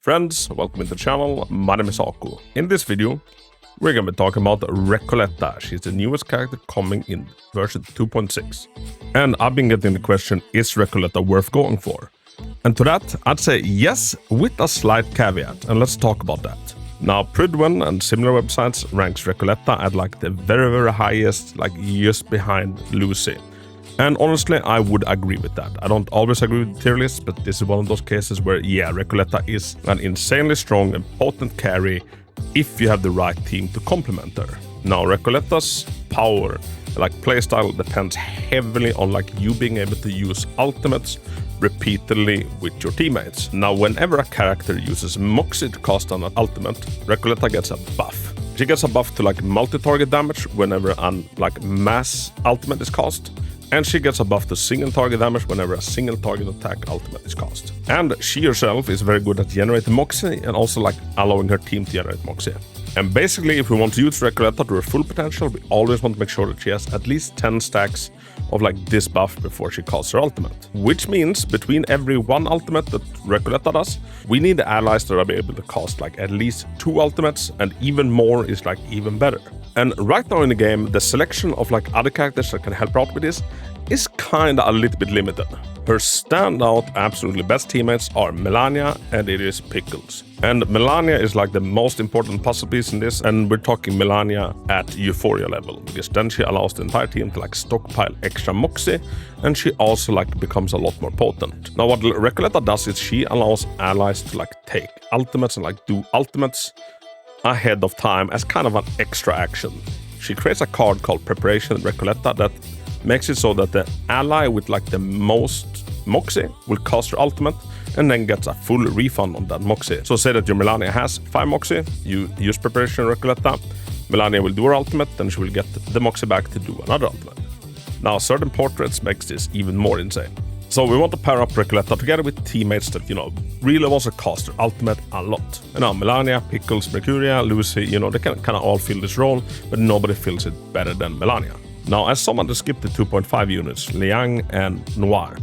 Friends, welcome to the channel. My name is Hako. In this video, we're going to be talking about Recoleta. She's the newest character coming in version 2.6. And I've been getting the question, is Recoleta worth going for? And to that, I'd say yes, with a slight caveat, and let's talk about that. Now, Prydwen and similar websites ranks Recoleta at like the very highest, like just behind Lucy. And honestly, I would agree with that. I don't always agree with tier lists, but this is one of those cases where, yeah, Recoleta is an insanely strong and potent carry if you have the right team to complement her. Now, Recoleta's power, like playstyle, depends heavily on like you being able to use ultimates repeatedly with your teammates. Now, whenever a character uses Moxie to cast an ultimate, Recoleta gets a buff. She gets a buff to like multi-target damage whenever an like mass ultimate is cast. And she gets a buff to single target damage whenever a single target attack ultimate is cast. And she herself is very good at generating Moxie and also like allowing her team to generate Moxie. And basically, if we want to use Recoleta to her full potential, we always want to make sure that she has at least 10 stacks of like this buff before she casts her ultimate. Which means between every one ultimate that Recoleta does, we need the allies that are able to cast like at least 2 ultimates, and even more is like even better. And right now in the game, the selection of like other characters that can help her out with this is kinda a little bit limited. Her standout, absolutely best teammates are Melania and it is Pickles. And Melania is like the most important puzzle piece in this, and we're talking Melania at Euphoria level, because then she allows the entire team to like stockpile extra Moxie, and she also like becomes a lot more potent. Now what Recoleta does is she allows allies to like take ultimates and like do ultimates ahead of time as kind of an extra action. She creates a card called Preparation Recoleta that makes it so that the ally with like the most Moxie will cast her ultimate and then gets a full refund on that Moxie. So say that your Melania has 5 Moxie, you use Preparation Recoleta, Melania will do her ultimate, then she will get the Moxie back to do another ultimate. Now certain portraits makes this even more insane. So we want to pair up Recoleta together with teammates that, you know, really wants to cast their ultimate a lot. And now Melania, Pickles, Mercuria, Lucy, you know, they can kind of all fill this role, but nobody fills it better than Melania. Now, as someone that skipped the 2.5 units, Liang and Noire,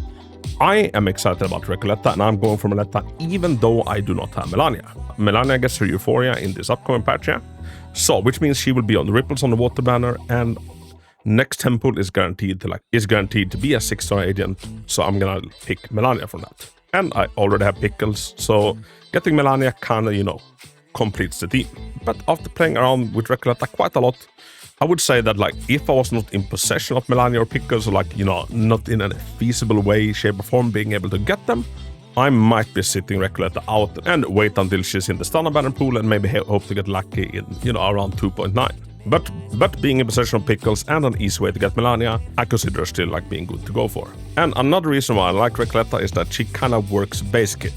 I am excited about Recoleta, and I'm going for Recoleta even though I do not have Melania. Melania gets her Euphoria in this upcoming patch, yeah? So, which means she will be on the Ripples on the Water banner, and next temple is guaranteed to be a 6-star agent, so I'm gonna pick Melania from that. And I already have Pickles, so getting Melania kinda, you know, completes the team. But after playing around with Recoleta quite a lot, I would say that like if I was not in possession of Melania or Pickles, or like, you know, not in a feasible way, shape or form being able to get them, I might be sitting Recoleta out and wait until she's in the standard banner pool and maybe hope to get lucky in, you know, around 2.9. But being in possession of Pickles and an easy way to get Melania, I consider her still like being good to go for. And another reason why I like Recoleta is that she kind of works base kit.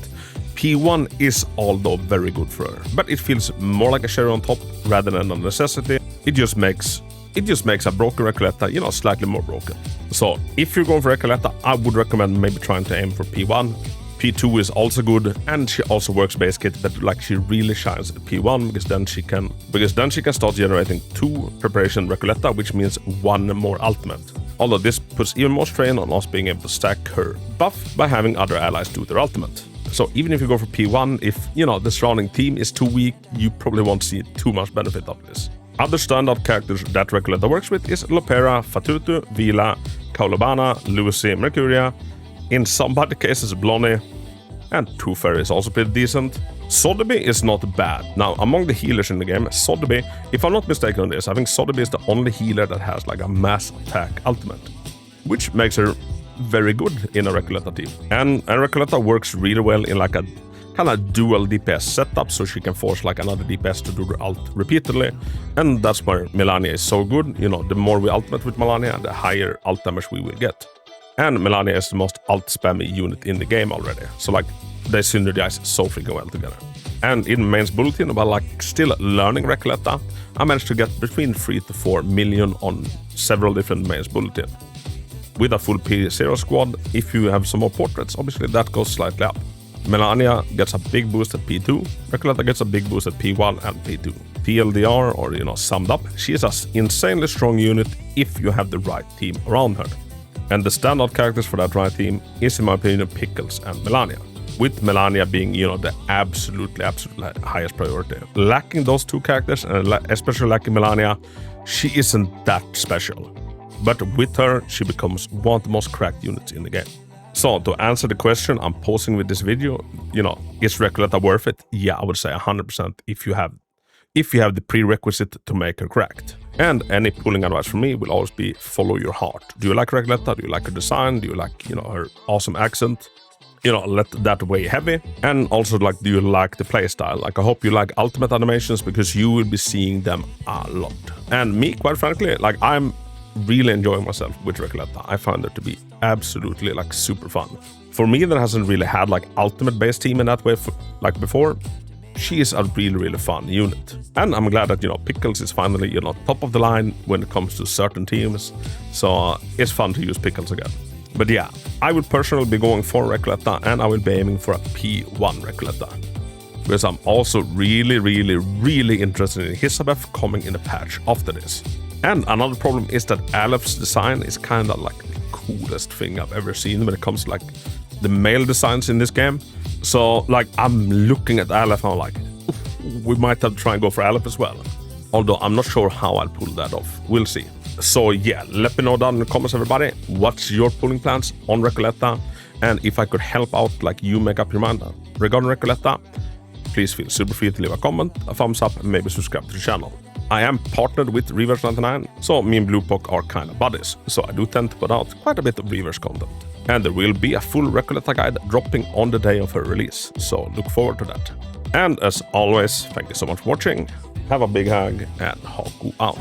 P1 is although very good for her, but it feels more like a cherry on top rather than a necessity. It just makes a broken Recoleta, you know, slightly more broken. So if you're going for Recoleta, I would recommend maybe trying to aim for P1. P2 is also good, and she also works base kit, but like she really shines at P1 because then she can start generating 2 Preparation Recoleta, which means 1 more ultimate. Although this puts even more strain on us being able to stack her buff by having other allies do their ultimate. So even if you go for P1, if, you know, the surrounding team is too weak, you probably won't see too much benefit of this. Other standout characters that Recoleta works with is Lopera, Fatutu, Vila, Kaulabana, Lucy, Mercuria, in some body cases Blonnie, and Toofer is also pretty decent. Sotheby is not bad. Now, among the healers in the game, Sotheby, if I'm not mistaken on this, I think Sotheby is the only healer that has like a mass attack ultimate, which makes her very good in a Recoleta team. And Recoleta works really well in like a kind of dual DPS setup, so she can force like another DPS to do the ult repeatedly, and that's where Melania is so good. You know, the more we ultimate with Melania, the higher ult damage we will get. And Melania is the most ult spammy unit in the game already, so like they synergize so freaking well together. And in mains bulletin, while like still learning Recoleta, I managed to get between 3 to 4 million on several different mains bulletin. With a full P0 squad, if you have some more portraits, obviously that goes slightly up. Melania gets a big boost at P2, Recoleta gets a big boost at P1 and P2. TLDR, or, you know, summed up, she is an insanely strong unit if you have the right team around her. And the standout characters for that right team is, in my opinion, Pickles and Melania. with Melania being, you know, the absolutely highest priority. Lacking those two characters, and especially lacking Melania, she isn't that special. But with her, she becomes one of the most cracked units in the game. So to answer the question I'm posing with this video, you know, is Recoleta worth it? Yeah, I would say 100% if you have the prerequisite to make her cracked. And any pulling advice from me will always be follow your heart. Do you like Recoleta? Do you like her design? Do you like, you know, her awesome accent? You know, let that weigh heavy. And also, like, do you like the playstyle? Like, I hope you like ultimate animations because you will be seeing them a lot. And me, quite frankly, like, I'm really enjoying myself with Recoleta. I find her to be absolutely, like, super fun. For me, that hasn't really had, like, ultimate base team in that way, like before. She is a really fun unit. And I'm glad that, you know, Pickles is finally, you know, top of the line when it comes to certain teams. So it's fun to use Pickles again. But yeah, I would personally be going for Recoleta, and I will be aiming for a P1 Recoleta. Because I'm also really interested in Hisabeth coming in a patch after this. And another problem is that Alepht's design is kind of like the coolest thing I've ever seen when it comes to, like, the male designs in this game. So, like, I'm looking at Aleph and I'm like, we might have to try and go for Aleph as well. Although I'm not sure how I'll pull that off. We'll see. So yeah, let me know down in the comments, everybody. What's your pulling plans on Recoleta? And if I could help out, like, you make up your mind regarding Recoleta, please feel super free to leave a comment, a thumbs up, and maybe subscribe to the channel. I am partnered with Reverse99, so me and Bluepock are kind of buddies, so I do tend to put out quite a bit of Reverse content. And there will be a full Recoleta guide dropping on the day of her release, so look forward to that. And as always, thank you so much for watching, have a big hug, and Hako out.